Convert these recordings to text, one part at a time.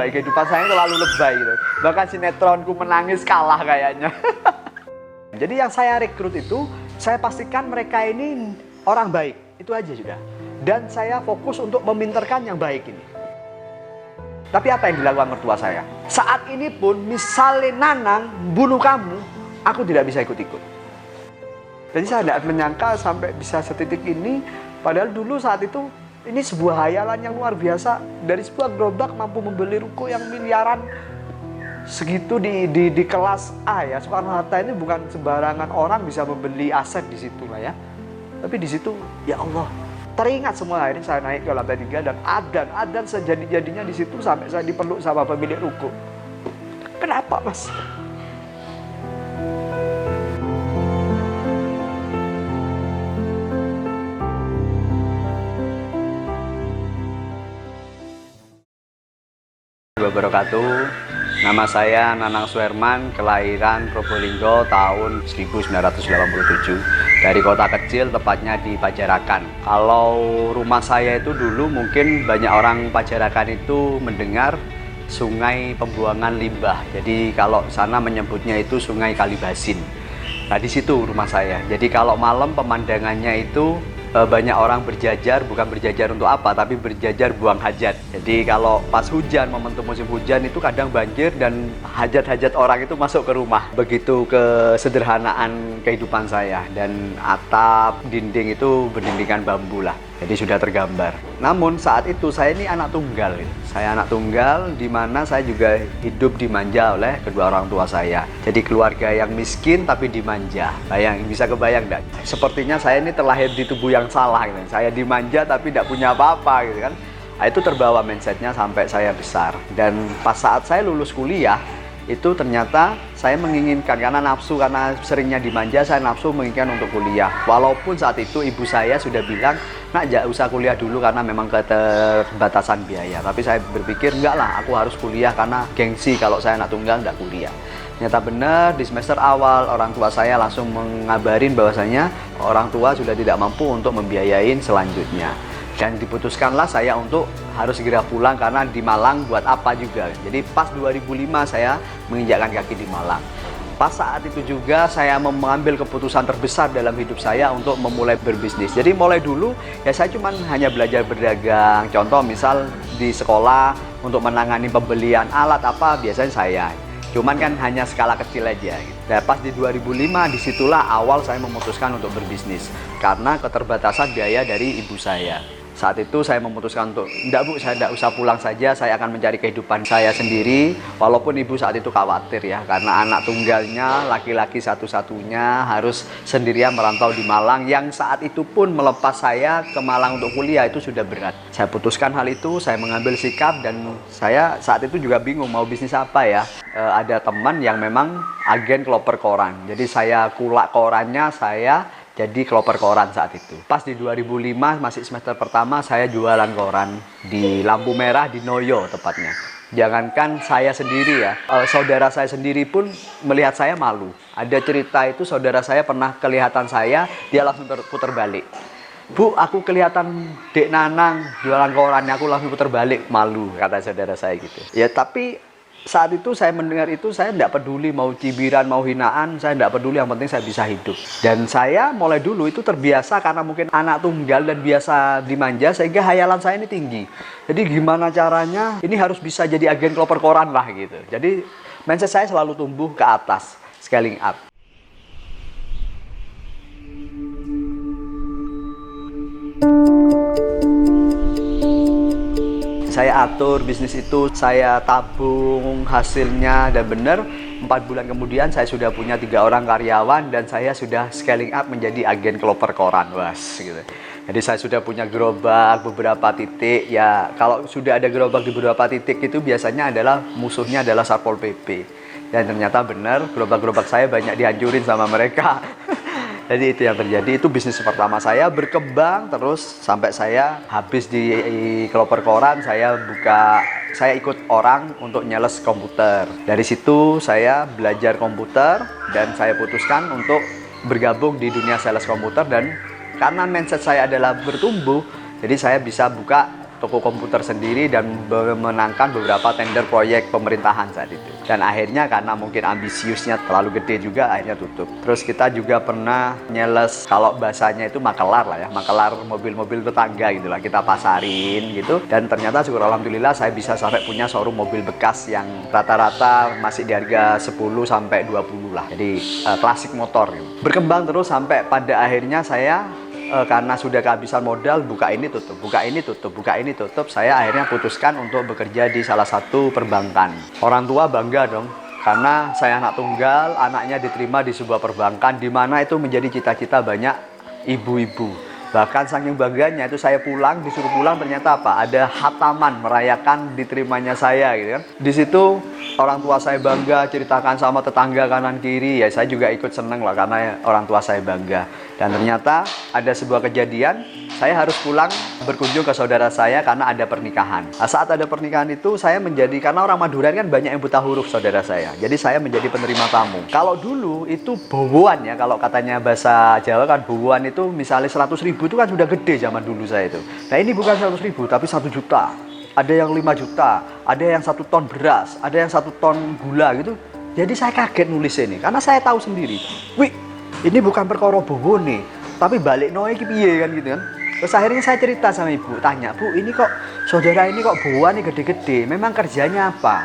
lebay, kehidupan saya terlalu lebay gitu. Bahkan sinetronku menangis kalah kayaknya. Jadi yang saya rekrut itu, saya pastikan mereka ini orang baik, itu aja sudah. Dan saya fokus untuk meminterkan yang baik ini. Tapi apa yang dilakukan mertua saya? Saat ini pun misalnya Nanang bunuh kamu, aku tidak bisa ikut-ikut. Jadi saya tidak menyangka sampai bisa setitik ini. Padahal dulu saat itu ini sebuah hayalan yang luar biasa. Dari sebuah gerobak mampu membeli ruko yang miliaran segitu di kelas A ya. Soekarno-Hatta ini bukan sembarangan orang bisa membeli aset di situ lah ya. Tapi di situ ya Allah, teringat semua. Akhirnya saya naik ke lantai 3 dan adan sejadi-jadinya di situ sampai saya dipeluk sama pemilik ruko. Kenapa Mas? Wabarakatuh. Nama saya Nanang Suherman, kelahiran Probolinggo tahun 1987 dari kota kecil, tepatnya di Pajarakan. Kalau rumah saya itu dulu mungkin banyak orang Pajarakan itu mendengar sungai pembuangan limbah. Jadi kalau sana menyebutnya itu Sungai Kalibasin. Nah di situ rumah saya. Jadi kalau malam pemandangannya itu banyak orang berjajar, bukan berjajar untuk apa, tapi berjajar buang hajat. Jadi kalau pas hujan, momentum musim hujan itu kadang banjir dan hajat-hajat orang itu masuk ke rumah. Begitu kesederhanaan kehidupan saya. Dan atap, dinding itu berdindingan bambu lah. Jadi sudah tergambar. Namun saat itu saya ini anak tunggal. Saya anak tunggal di mana saya juga hidup dimanja oleh kedua orang tua saya. Jadi keluarga yang miskin tapi dimanja. Bisa kebayang enggak? Sepertinya saya ini terlahir di tubuh yang salah gitu. Saya dimanja tapi tidak punya apa-apa gitu kan. Nah, itu terbawa mindsetnya sampai saya besar. Dan pas saat saya lulus kuliah, itu ternyata saya menginginkan, karena nafsu, karena seringnya dimanja, saya nafsu menginginkan untuk kuliah. Walaupun saat itu ibu saya sudah bilang, nak jangan usah kuliah dulu karena memang keterbatasan biaya. Tapi saya berpikir, enggak lah, aku harus kuliah karena gengsi kalau saya anak tunggal enggak kuliah. Ternyata benar, di semester awal orang tua saya langsung mengabarin bahwasanya orang tua sudah tidak mampu untuk membiayain selanjutnya. Dan diputuskanlah saya untuk harus segera pulang karena di Malang buat apa juga. Jadi pas 2005 saya menginjakkan kaki di Malang. Pas saat itu juga saya mengambil keputusan terbesar dalam hidup saya untuk memulai berbisnis. Jadi mulai dulu ya saya cuma hanya belajar berdagang. Contoh misal di sekolah untuk menangani pembelian alat apa biasanya saya. Cuman kan hanya skala kecil aja. Nah pas di 2005 disitulah awal saya memutuskan untuk berbisnis. Karena keterbatasan biaya dari ibu saya. Saat itu saya memutuskan untuk, enggak Bu, saya enggak usah pulang saja, saya akan mencari kehidupan saya sendiri. Walaupun ibu saat itu khawatir ya, karena anak tunggalnya, laki-laki satu-satunya harus sendirian merantau di Malang. Yang saat itu pun melepas saya ke Malang untuk kuliah itu sudah berat. Saya putuskan hal itu, saya mengambil sikap dan saya saat itu juga bingung mau bisnis apa ya. Ada teman yang memang agen kloper koran, jadi saya kulak korannya, saya jadi kloper koran saat itu. Pas di 2005, masih semester pertama, saya jualan koran di lampu merah di Noyo tepatnya. Jangankan saya sendiri ya, saudara saya sendiri pun melihat saya malu. Ada cerita itu saudara saya pernah kelihatan saya, dia langsung putar balik. Bu, aku kelihatan Dek Nanang jualan korannya, aku langsung putar balik, malu, kata saudara saya gitu. Ya tapi saat itu saya mendengar itu, saya tidak peduli mau cibiran, mau hinaan, saya tidak peduli, yang penting saya bisa hidup. Dan saya mulai dulu itu terbiasa karena mungkin anak tunggal dan biasa dimanja, sehingga hayalan saya ini tinggi. Jadi gimana caranya, ini harus bisa jadi agen kloper koran lah gitu. Jadi mindset saya selalu tumbuh ke atas, scaling up. Saya atur bisnis itu, saya tabung hasilnya, dan benar 4 bulan kemudian saya sudah punya 3 orang karyawan dan saya sudah scaling up menjadi agen kloper koran, was gitu. Jadi saya sudah punya gerobak beberapa titik, ya kalau sudah ada gerobak di beberapa titik itu biasanya adalah musuhnya adalah Satpol PP. Dan ternyata benar gerobak-gerobak saya banyak dihancurin sama mereka. Jadi itu yang terjadi, itu bisnis pertama saya berkembang terus sampai saya habis di kloper koran, saya ikut orang untuk nyales komputer. Dari situ saya belajar komputer dan saya putuskan untuk bergabung di dunia sales komputer, dan karena mindset saya adalah bertumbuh, jadi saya bisa buka toko komputer sendiri dan memenangkan beberapa tender proyek pemerintahan saat itu. Dan akhirnya karena mungkin ambisiusnya terlalu gede juga, akhirnya tutup. Terus kita juga pernah nyeles, kalau bahasanya itu makelar lah ya, makelar mobil-mobil tetangga gitu lah, kita pasarin gitu. Dan ternyata syukur alhamdulillah saya bisa sampai punya showroom mobil bekas yang rata-rata masih di harga 10 sampai 20 lah. Jadi klasik motor gitu. Berkembang terus sampai pada akhirnya saya karena sudah kehabisan modal, buka ini tutup, buka ini tutup, buka ini tutup, saya akhirnya putuskan untuk bekerja di salah satu perbankan. Orang tua bangga dong, karena saya anak tunggal, anaknya diterima di sebuah perbankan, di mana itu menjadi cita-cita banyak ibu-ibu. Bahkan saking bangganya itu saya pulang, disuruh pulang, ternyata apa? Ada hataman merayakan diterimanya saya gitu kan. Di situ orang tua saya bangga, ceritakan sama tetangga kanan kiri, ya saya juga ikut seneng lah karena orang tua saya bangga. Dan ternyata ada sebuah kejadian, saya harus pulang berkunjung ke saudara saya karena ada pernikahan. Nah, saat ada pernikahan itu saya menjadi, karena orang Madura kan banyak yang buta huruf saudara saya, jadi saya menjadi penerima tamu. Kalau dulu itu bowoan ya, kalau katanya bahasa Jawa kan bowoan itu misalnya 100.000 itu kan sudah gede zaman dulu saya itu. Nah ini bukan 100.000 tapi 1 juta. Ada yang 5 juta, ada yang 1 ton beras, ada yang 1 ton gula gitu. Jadi saya kaget nulis ini, karena saya tahu sendiri, wih ini bukan perkara bowo nih, tapi balik noe iki piye kan gitu kan. Terus akhirnya saya cerita sama ibu, tanya, Bu ini kok saudara ini kok bowoan nih gede-gede, memang kerjanya apa?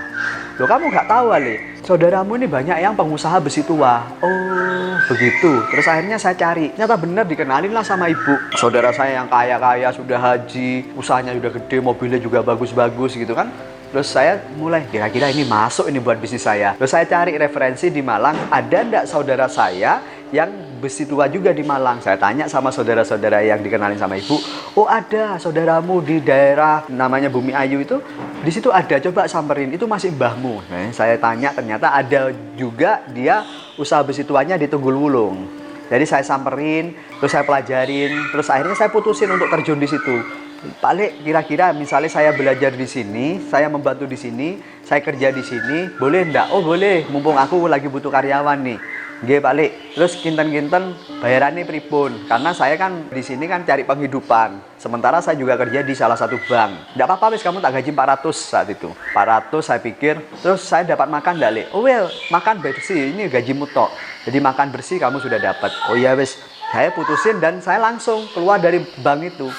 Loh kamu nggak tahu Ali, saudaramu ini banyak yang pengusaha besi tua. Oh begitu. Terus akhirnya saya cari, ternyata benar dikenalin lah sama ibu. Saudara saya yang kaya-kaya, sudah haji, usahanya sudah gede, mobilnya juga bagus-bagus gitu kan. Terus saya mulai, kira-kira ini masuk ini buat bisnis saya. Terus saya cari referensi di Malang, ada enggak saudara saya yang besi tua juga di Malang. Saya tanya sama saudara-saudara yang dikenalin sama ibu, oh ada saudaramu di daerah namanya Bumi Ayu itu, di situ ada, coba samperin, itu masih mbahmu. Nah, saya tanya, ternyata ada juga dia usaha besi tuanya di Tunggul Wulung. Jadi saya samperin, terus saya pelajarin, terus akhirnya saya putusin untuk terjun di situ. Pak Le, kira-kira misalnya saya belajar di sini, saya membantu di sini, saya kerja di sini, boleh enggak? Oh boleh, mumpung aku lagi butuh karyawan nih. Nggih Pak Le, terus kinten-kinten bayarannya pripun? Karena saya kan di sini kan cari penghidupan. Sementara saya juga kerja di salah satu bank. Enggak apa-apa wis, kamu tak gaji 400 saat itu. 400 saya pikir, terus saya dapat makan enggak Le? Oh well, makan bersih, ini gajimu tok. Jadi makan bersih kamu sudah dapat. Oh iya wis, saya putusin dan saya langsung keluar dari bank itu.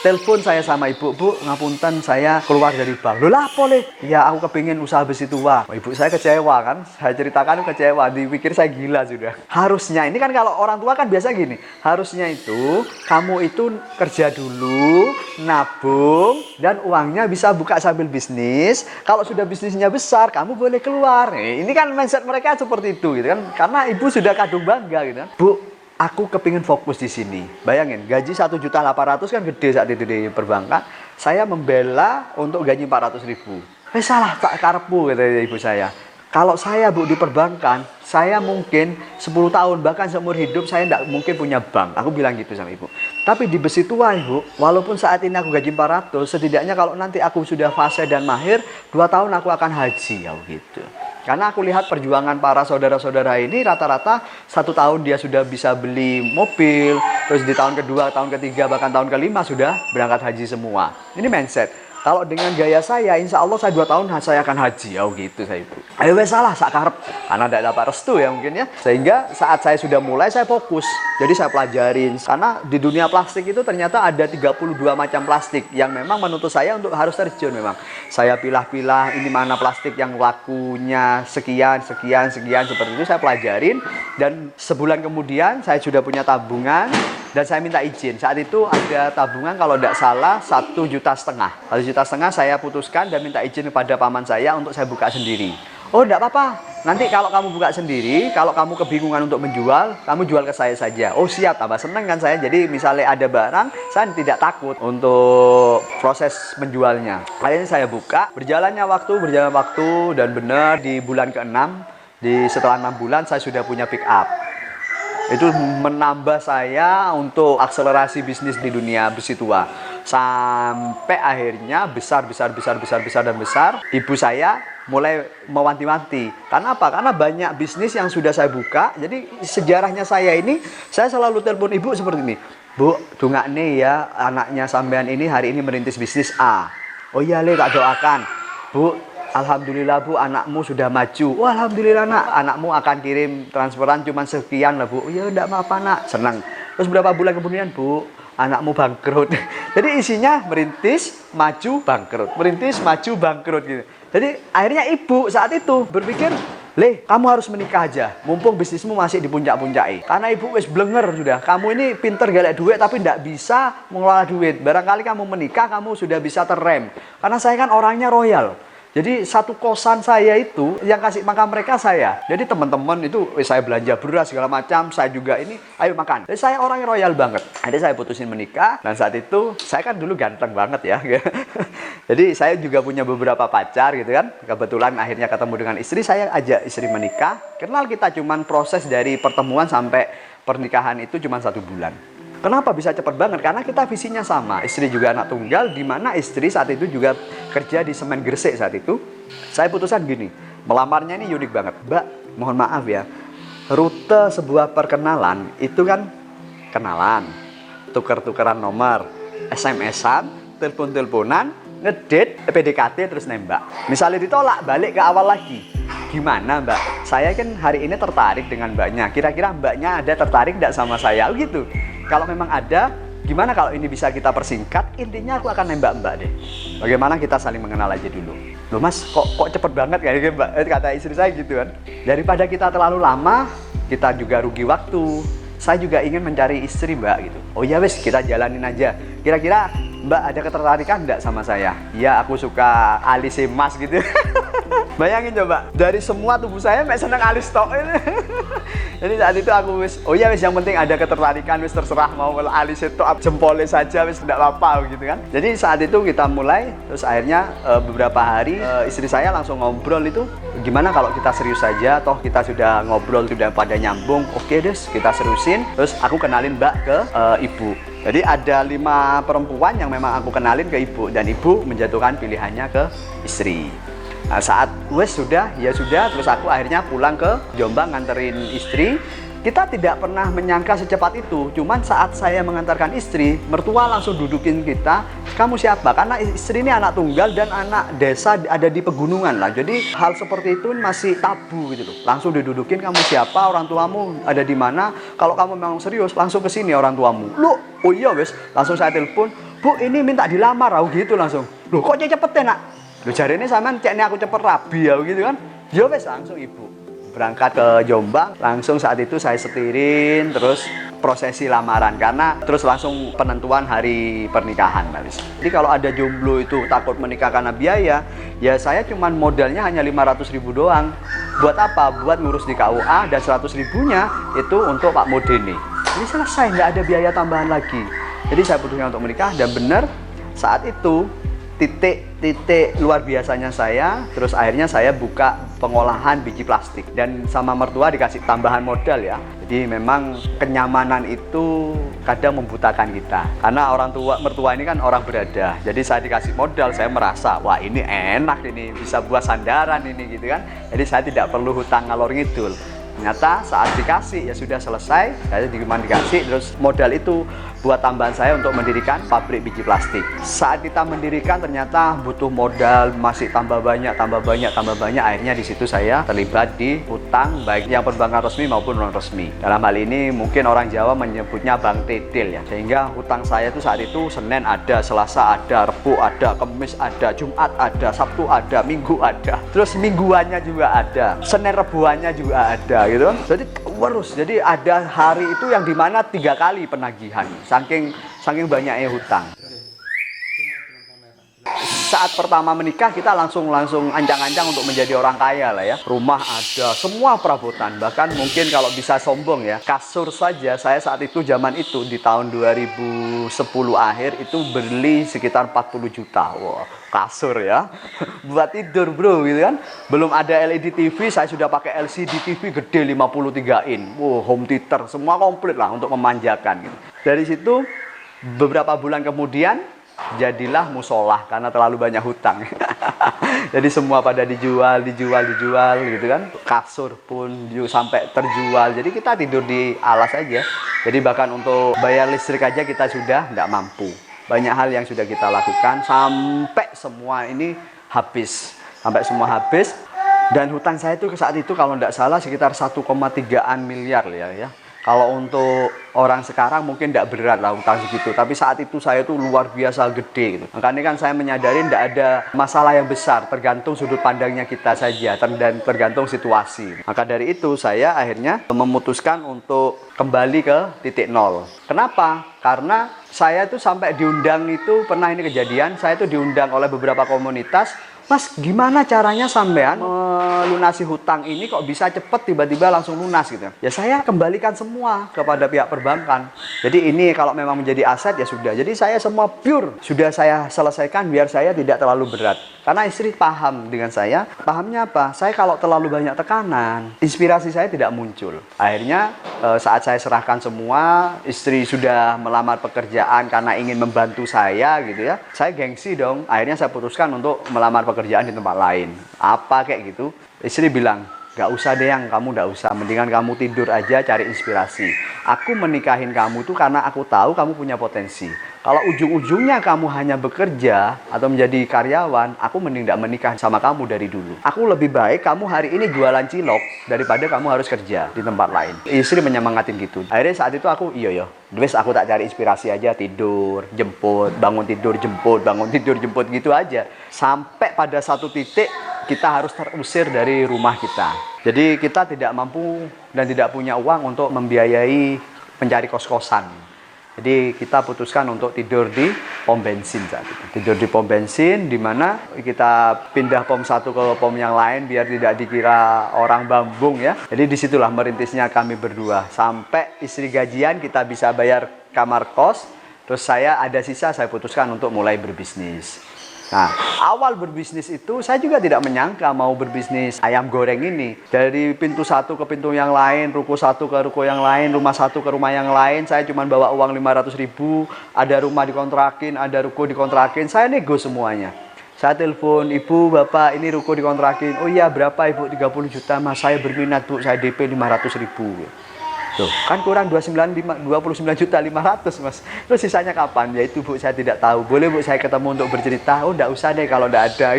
Telepon saya sama ibu, Bu, ngapunten saya keluar dari bank. Loh lah apa Le? Ya aku kepingin usaha besi tua. Oh, ibu saya kecewa kan, saya ceritakan kecewa, dipikir saya gila sudah. Harusnya, ini kan kalau orang tua kan biasa gini, harusnya itu kamu itu kerja dulu, nabung, dan uangnya bisa buka sambil bisnis. Kalau sudah bisnisnya besar, kamu boleh keluar. Ini kan mindset mereka seperti itu gitu kan, karena ibu sudah kadung bangga gitu kan. Bu, aku kepingin fokus di sini. Bayangin, gaji 1.800.000 kan gede saat itu di perbankan. Saya membela untuk gaji 400.000. Salah tak karepmu, kata ibu saya. Kalau saya Bu di perbankan, saya mungkin 10 tahun bahkan seumur hidup saya tidak mungkin punya bank. Aku bilang gitu sama ibu. Tapi di besi tua Ibu, walaupun saat ini aku gaji 400, setidaknya kalau nanti aku sudah fase dan mahir, 2 tahun aku akan haji ya gitu. Karena aku lihat perjuangan para saudara-saudara ini rata-rata 1 tahun dia sudah bisa beli mobil, terus di tahun kedua, tahun ketiga, bahkan tahun kelima sudah berangkat haji semua. Ini mindset. Kalau dengan gaya saya, insya Allah saya 2 tahun saya akan haji. Oh gitu saya ibu. Ayo salah, sakarep. Karena tidak dapat restu ya mungkin ya. Sehingga saat saya sudah mulai, saya fokus. Jadi saya pelajarin. Karena di dunia plastik itu ternyata ada 32 macam plastik. Yang memang menuntut saya untuk harus terjun memang. Saya pilah-pilah ini mana plastik yang lakunya sekian, seperti itu saya pelajarin. Dan sebulan kemudian saya sudah punya tabungan. Dan saya minta izin. Saat itu ada tabungan kalau tidak salah 1,5 juta. 1,5 juta saya putuskan dan minta izin kepada paman saya untuk saya buka sendiri. Oh tidak apa-apa. Nanti kalau kamu buka sendiri, kalau kamu kebingungan untuk menjual, kamu jual ke saya saja. Oh siap, tambah seneng kan saya. Jadi misalnya ada barang, saya tidak takut untuk proses menjualnya. Akhirnya saya buka, berjalan waktu dan benar di bulan ke-6, setelah 6 bulan saya sudah punya pick up. Itu menambah saya untuk akselerasi bisnis di dunia besi tua. Sampai akhirnya besar. Ibu saya mulai mewanti-wanti. Karena apa? Karena banyak bisnis yang sudah saya buka. Jadi sejarahnya saya ini, saya selalu telepon ibu seperti ini. Bu, dungakne ya anaknya sampean ini hari ini merintis bisnis A. Oh iya Le, tak doakan. Bu, alhamdulillah Bu, anakmu sudah maju. Wah, alhamdulillah nak, anakmu akan kirim transferan cuma sekian lah Bu. Oh iya, enggak apa-apa nak, senang. Terus berapa bulan kemudian Bu, anakmu bangkrut. Jadi isinya merintis, maju, bangkrut. Merintis, maju, bangkrut gitu. Jadi akhirnya ibu saat itu berpikir, Le, kamu harus menikah aja, mumpung bisnismu masih di puncak-puncai. Karena ibu wis blenger sudah, kamu ini pinter galak duit tapi tidak bisa mengelola duit. Barangkali kamu menikah, kamu sudah bisa terrem. Karena saya kan orangnya royal. Jadi satu kosan saya itu yang kasih makan mereka saya. Jadi teman-teman itu saya belanja beras segala macam, saya juga ini ayo makan. Jadi saya orang royal banget. Jadi saya putusin menikah dan saat itu saya kan dulu ganteng banget ya. Jadi saya juga punya beberapa pacar gitu kan. Kebetulan akhirnya ketemu dengan istri, saya ajak istri menikah. Kenal kita cuman proses dari pertemuan sampai pernikahan itu cuma 1 bulan. Kenapa bisa cepat banget? Karena kita visinya sama. Istri juga anak tunggal, di mana istri saat itu juga kerja di Semen Gresik saat itu. Saya putusan gini, melamarnya ini unik banget. Mbak, mohon maaf ya, rute sebuah perkenalan itu kan kenalan, tuker-tukeran nomor, SMS-an, telepon-teleponan, ngedate, PDKT, terus nembak. Misalnya ditolak, balik ke awal lagi. Gimana Mbak? Saya kan hari ini tertarik dengan Mbaknya. Kira-kira Mbaknya ada tertarik tidak sama saya? Gitu. Kalau memang ada, gimana kalau ini bisa kita persingkat? Intinya aku akan nembak Mbak deh. Bagaimana kita saling mengenal aja dulu. Loh Mas, kok cepet banget kayaknya Mbak? Kata istri saya gitu kan. Daripada kita terlalu lama, kita juga rugi waktu. Saya juga ingin mencari istri Mbak gitu. Oh ya wes, kita jalanin aja. Kira-kira Mbak ada ketertarikan enggak sama saya? Ya, aku suka alis emas gitu. Bayangin coba, dari semua tubuh saya mek seneng alis tok. Jadi saat itu aku wis, oh ya wis yang penting ada ketertarikan, wis terserah mau alis itu jempolnya saja wis enggak apa-apa gitu kan. Jadi saat itu kita mulai, terus akhirnya beberapa hari istri saya langsung ngobrol itu, gimana kalau kita serius saja, toh kita sudah ngobrol sudah pada nyambung, oke deh kita seriusin. Terus aku kenalin Mbak ke ibu. Jadi ada 5 perempuan yang memang aku kenalin ke ibu, dan ibu menjatuhkan pilihannya ke istri. Nah, saat wes sudah, ya sudah, terus aku akhirnya pulang ke Jombang nganterin istri. Kita tidak pernah menyangka secepat itu. Cuman saat saya mengantarkan istri, mertua langsung dudukin kita, kamu siapa? Karena istri ini anak tunggal dan anak desa ada di pegunungan lah. Jadi hal seperti itu masih tabu gitu loh. Langsung didudukin, kamu siapa? Orang tuamu ada di mana? Kalau kamu memang serius, langsung ke sini orang tuamu. Loh, oh iya wes, langsung saya telepon, Bu ini minta dilamar, gitu langsung. Loh kok cepet ya nak? Loh jari ini sampean ceknya aku cepet rabi ya gitu kan. Ya wes langsung ibu berangkat ke Jombang, langsung saat itu saya setirin terus prosesi lamaran, karena terus langsung penentuan hari pernikahan. Jadi kalau ada jomblo itu takut menikah karena biaya, ya saya cuman modalnya hanya 500.000 doang. Buat apa? Buat ngurus di KUA, dan 100.000-nya itu untuk Pak Modene. Jadi selesai, nggak ada biaya tambahan lagi. Jadi saya putuskan untuk menikah, dan benar saat itu titik luar biasanya saya, terus akhirnya saya buka pengolahan biji plastik, dan sama mertua dikasih tambahan modal ya. Jadi memang kenyamanan itu kadang membutakan kita, karena mertua ini kan orang berada. Jadi saya dikasih modal, saya merasa wah ini enak, ini bisa buat sandaran ini gitu kan. Jadi saya tidak perlu hutang ngalor ngidul. Ternyata saat dikasih ya sudah selesai, saya cuma dikasih, terus modal itu buat tambahan saya untuk mendirikan pabrik biji plastik. Saat kita mendirikan ternyata butuh modal masih tambah banyak, akhirnya di situ saya terlibat di hutang baik yang perbankan resmi maupun non resmi. Dalam hal ini mungkin orang Jawa menyebutnya bank tetil ya. Sehingga hutang saya itu saat itu Senin ada, Selasa ada, Rebo ada, Kamis ada, Jumat ada, Sabtu ada, Minggu ada. Terus mingguannya juga ada, Senin Rebuannya juga ada gitu. Jadi terus, jadi ada hari itu yang dimana 3 kali penagihan, saking banyaknya hutang. Saat pertama menikah kita langsung ancang-ancang untuk menjadi orang kaya lah ya. Rumah ada, semua perabotan, bahkan mungkin kalau bisa sombong ya, kasur saja saya saat itu zaman itu di tahun 2010 akhir itu beli sekitar 40 juta. Wah, kasur ya. Buat tidur bro gitu kan. Belum ada LED TV, saya sudah pakai LCD TV gede 53 in. Wow, home theater, semua komplit lah untuk memanjakan gitu. Dari situ beberapa bulan kemudian jadilah musola karena terlalu banyak hutang. Jadi semua pada dijual gitu kan. Kasur pun sampai terjual. Jadi kita tidur di alas aja. Jadi bahkan untuk bayar listrik aja kita sudah nggak mampu. Banyak hal yang sudah kita lakukan sampai semua ini habis. Sampai semua habis. Dan hutang saya itu saat itu kalau nggak salah sekitar 1,3 miliar ya. Kalau untuk orang sekarang mungkin tidak berat lah hutang segitu. Tapi saat itu saya tuh luar biasa gede gitu. Makanya kan saya menyadari tidak ada masalah yang besar. Tergantung sudut pandangnya kita saja. Dan tergantung situasi. Maka dari itu saya akhirnya memutuskan untuk kembali ke titik nol. Kenapa? Karena saya tuh sampai diundang itu, pernah ini kejadian. Saya tuh diundang oleh beberapa komunitas. Mas, gimana caranya sampean melunasi hutang ini kok bisa cepet tiba-tiba langsung lunas gitu? Ya saya kembalikan semua kepada pihak perbankan. Jadi ini kalau memang menjadi aset ya sudah. Jadi saya semua pure sudah saya selesaikan biar saya tidak terlalu berat. Karena istri paham dengan saya. Pahamnya apa? Saya kalau terlalu banyak tekanan, inspirasi saya tidak muncul. Akhirnya saat saya serahkan semua, istri sudah melamar pekerjaan karena ingin membantu saya gitu ya. Saya gengsi dong. Akhirnya saya putuskan untuk melamar pekerjaan di tempat lain. Apa kayak gitu? Istri bilang, gak usah deh yang kamu gak usah. Mendingan kamu tidur aja cari inspirasi. Aku menikahin kamu tuh karena aku tahu kamu punya potensi. Kalau ujung-ujungnya kamu hanya bekerja atau menjadi karyawan, aku mending gak menikah sama kamu dari dulu. Aku lebih baik kamu hari ini jualan cilok daripada kamu harus kerja di tempat lain. Istri menyemangatin gitu. Akhirnya saat itu aku, iya. Wes aku tak cari inspirasi aja, tidur, jemput, bangun tidur, jemput, bangun tidur, jemput gitu aja. Sampai pada satu titik kita harus terusir dari rumah kita. Jadi kita tidak mampu dan tidak punya uang untuk membiayai mencari kos-kosan. Jadi kita putuskan untuk tidur di pom bensin saat itu. Tidur di pom bensin, di mana kita pindah pom satu ke pom yang lain biar tidak dikira orang bambung ya. Jadi disitulah merintisnya kami berdua. Sampai istri gajian kita bisa bayar kamar kos. Terus saya ada sisa, saya putuskan untuk mulai berbisnis. Nah, awal berbisnis itu saya juga tidak menyangka mau berbisnis ayam goreng ini. Dari pintu satu ke pintu yang lain, ruko satu ke ruko yang lain, rumah satu ke rumah yang lain. Saya cuma bawa uang 500.000, ada rumah dikontrakin, ada ruko dikontrakin. Saya nego semuanya. Saya telepon, ibu, bapak, ini ruko dikontrakin. Oh iya, berapa ibu? 30 juta mas, saya berminat bu, saya DP 500.000. Tuh, kan kurang 29.500 mas. Terus sisanya kapan? Ya itu bu, saya tidak tahu. Boleh bu, saya ketemu untuk bercerita. Oh enggak usah deh kalau enggak ada.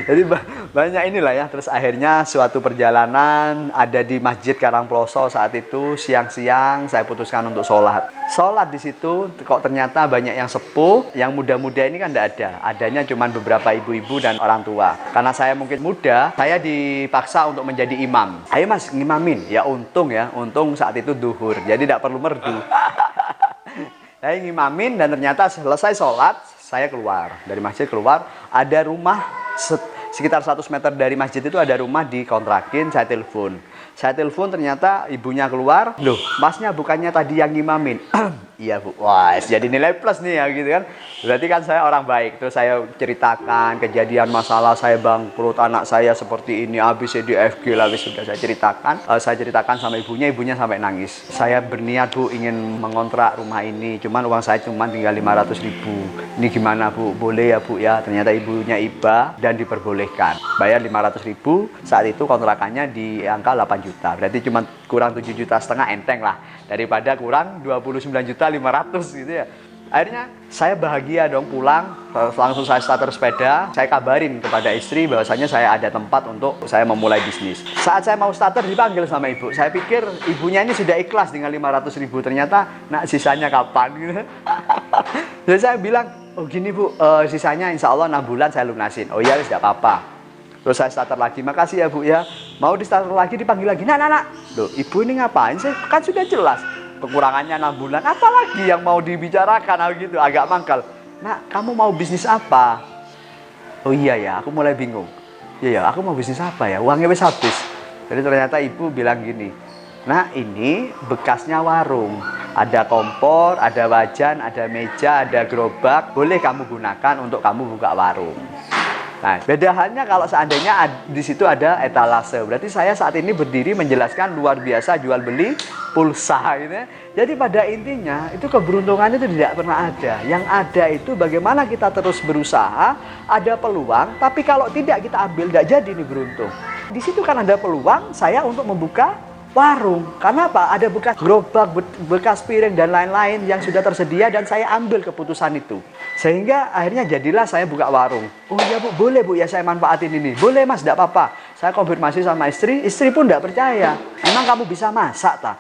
Jadi banyak inilah ya. Terus akhirnya suatu perjalanan ada di Masjid Karangploso saat itu. Siang-siang saya putuskan untuk sholat. Sholat di situ kok ternyata banyak yang sepuh. Yang muda-muda ini kan enggak ada. Adanya cuma beberapa ibu-ibu dan orang tua. Karena saya mungkin muda, saya dipaksa untuk menjadi imam. Ayo mas, ngimamin. Ya untung saat itu duhur, jadi tidak perlu merdu. Saya ngimamin dan ternyata selesai sholat, saya keluar. Dari masjid keluar, ada rumah sekitar 100 meter dari masjid itu ada rumah dikontrakin, saya telepon. Saya telepon ternyata ibunya keluar, loh masnya bukannya tadi yang ngimamin? Iya bu, wah jadi nilai plus nih ya gitu kan. Berarti kan saya orang baik. Terus saya ceritakan kejadian masalah saya bangkrut, anak saya seperti ini, ABCDFG lah sudah saya ceritakan. Saya ceritakan sama ibunya sampai nangis. Saya berniat bu ingin mengontrak rumah ini, cuman uang saya cuma tinggal 500.000. Ini gimana bu? Boleh ya bu ya? Ternyata ibunya iba dan diperbolehkan. Bayar 500.000, saat itu kontrakannya di angka 8 juta. Berarti cuma kurang 7,5 juta enteng lah. Daripada kurang 29.500.000 gitu ya. Akhirnya saya bahagia dong pulang, langsung saya starter sepeda. Saya kabarin kepada istri bahwasanya saya ada tempat untuk saya memulai bisnis. Saat saya mau starter dipanggil sama ibu. Saya pikir ibunya ini sudah ikhlas dengan 500.000. Ternyata nak sisanya kapan gitu. Jadi saya bilang, oh gini bu, sisanya insya Allah 6 bulan saya lunasin. Oh iya tidak apa-apa. Terus saya starter lagi, makasih ya bu ya. Mau di starter lagi dipanggil lagi, nak. Loh ibu ini ngapain sih? Kan sudah jelas kekurangannya 6 bulan, apalagi yang mau dibicarakan gitu, agak mangkal. Nak, kamu mau bisnis apa? Oh iya ya, aku mulai bingung. Iya ya, aku mau bisnis apa ya? Uangnya wis habis. Jadi ternyata ibu bilang gini, nah ini bekasnya warung. Ada kompor, ada wajan, ada meja, ada gerobak. Boleh kamu gunakan untuk kamu buka warung. Nah, bedaannya kalau seandainya di situ ada etalase, berarti saya saat ini berdiri menjelaskan luar biasa jual beli pulsa gitu ya. Jadi pada intinya itu keberuntungan itu tidak pernah ada. Yang ada itu bagaimana kita terus berusaha, ada peluang, tapi kalau tidak kita ambil, tidak jadi nih beruntung. Di situ kan ada peluang saya untuk membuka warung. Karena apa? Ada bekas gerobak, bekas piring dan lain-lain yang sudah tersedia dan saya ambil keputusan itu. Sehingga akhirnya jadilah saya buka warung. Oh iya Bu, boleh Bu ya saya manfaatin ini. Boleh Mas, tidak apa-apa. Saya konfirmasi sama istri pun tidak percaya. Emang kamu bisa masak tak?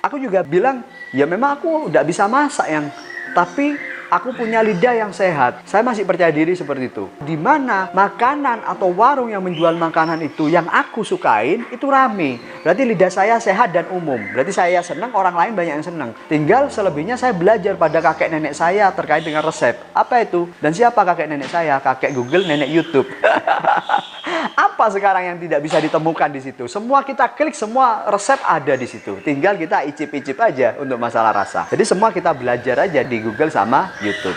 Aku juga bilang, ya memang aku tidak bisa masak yang, tapi aku punya lidah yang sehat. Saya masih percaya diri seperti itu. Di mana makanan atau warung yang menjual makanan itu yang aku sukain itu rame. Berarti lidah saya sehat dan umum. Berarti saya senang, orang lain banyak yang senang. Tinggal selebihnya saya belajar pada kakek nenek saya terkait dengan resep. Apa itu? Dan siapa kakek nenek saya? Kakek Google, nenek YouTube. Apa sekarang yang tidak bisa ditemukan di situ? Semua kita klik, semua resep ada di situ. Tinggal kita icip-icip aja untuk masalah rasa. Jadi semua kita belajar aja di Google sama YouTube.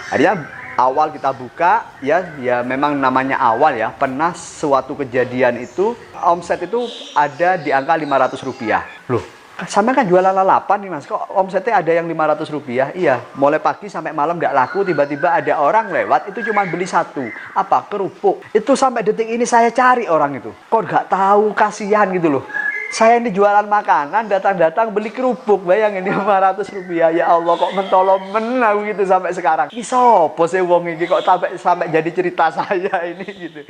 Artinya awal kita buka ya memang namanya awal ya. Pernah suatu kejadian itu omset itu ada di angka Rp500. Loh, sama kan jualan lalapan nih Mas, kok omsetnya ada yang Rp500? Iya, mulai pagi sampai malam nggak laku, tiba-tiba ada orang lewat, itu cuma beli satu. Apa? Kerupuk. Itu sampai detik ini saya cari orang itu. Kok nggak tahu, kasihan gitu loh. Saya ini jualan makanan, datang-datang beli kerupuk, bayangin Rp500. Ya Allah, kok mentolong aku gitu sampai sekarang. Ini sopo sih wong ini kok sampai jadi cerita saya ini gitu.